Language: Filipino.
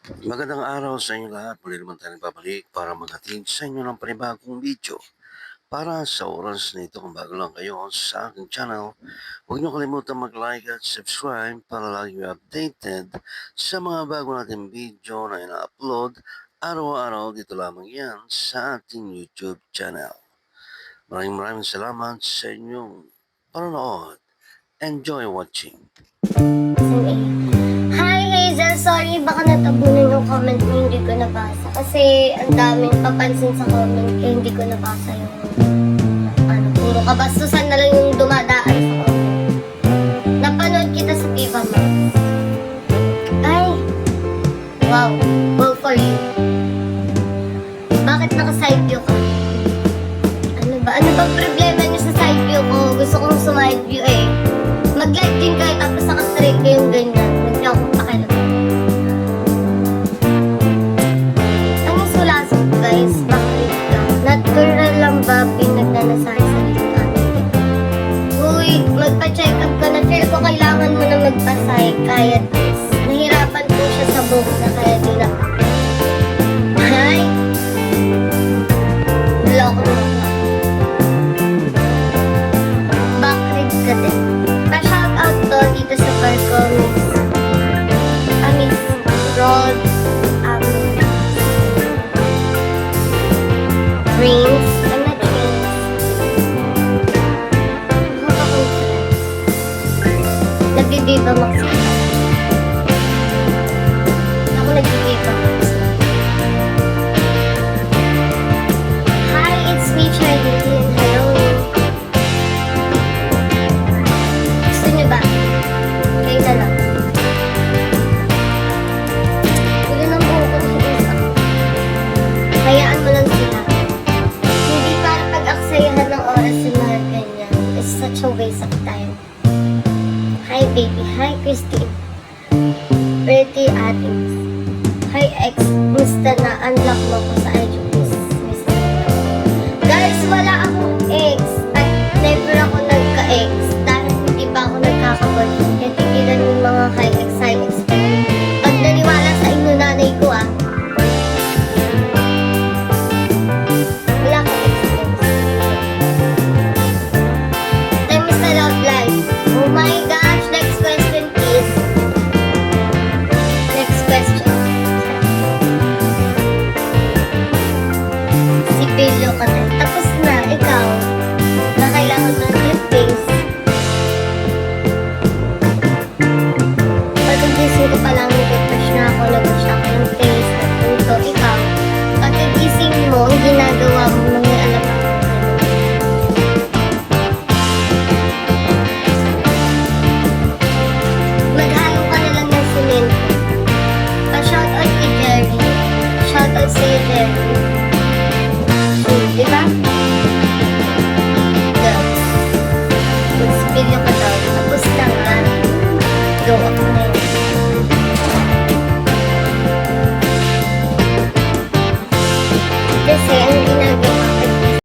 Magandang araw sa inyo lahat. Muli naman tayo nagbabalik para maghatid sa inyo ng panibagong video. Para sa oras na ito, kung bago lang kayo sa aking channel, huwag niyo kalimutan mag-like at subscribe para lagi kayo updated sa mga bago nating video na ina-upload araw-araw dito lamang yan sa ating YouTube channel. Maraming salamat sa inyong panonood. Enjoy watching. Hi Hazel, sorry baka natabunan yung comment mo hindi ko nabasa kasi ang daming papansin sa comment kaya hindi ko nabasa yung puro kabastusan na lang yung dumadaan sa comment. Napanood kita sa Viva Max. Ay, wow, well for you. Bakit naka-side view ka? Ano ba problema niyo sa side view ko? Gusto kong side view eh. Mag-like din kayo tapos naka-straight kayong ganyan. Hindi akong pakialam. Ano sulasot guys? Bakit ka? Natural lang ba pinagnanasahe sa likaan? Uy, magpa-check up ka na. Feel ko kailangan mo na magpasay. Kaya this. Nahirapan po siya sa buhok na kaya di na. Hi! Wala ko na. Backread ka din. Pa-shoutout to dito sa Parco, Miss Rod, Rings, I'm not Rings. Ako akong friends. Nagbibiba Max. Ako nagbibiba Max. Hi, it's me, Charlene. Hello. Gusto niyo ba? Kayo na lang. Wala nang buo ko sa isa. Hayaan mo lang sila. Hindi para pag-aksayahan ng oras sa mga ganyan. It's such a waste of time. Hi baby. Hi Christine. Pretty Addings. Hi ex. Musta na unlock mo ko sa IG. Guys, wala akong ex. At never ako nagka-ex. Dahil hindi pa ako nagkaka-boyfriend. Kaya tigilan yung mga high-ex. Pag naniwala sa inyo nanay ko wala akong ex. Time is the love life. Oh my gosh, next question please. Next question. Si Pilyo ka na. Tapos na, ikaw. Na kailangan mo ng clippings. Pag-gising ko pa lang, nag-refresh na ako, nag-wash ako ng face, nagpunto. Ikaw, pag-gising mo, ang ginagawa mo nang may alam ako. Maghalo ka na lang ng simento. Pa-shoutout kay Jerry. Shoutout sa'yo, Jerry. Diba? Go. Mag-spill yung kataw. Tapos lang na. Go.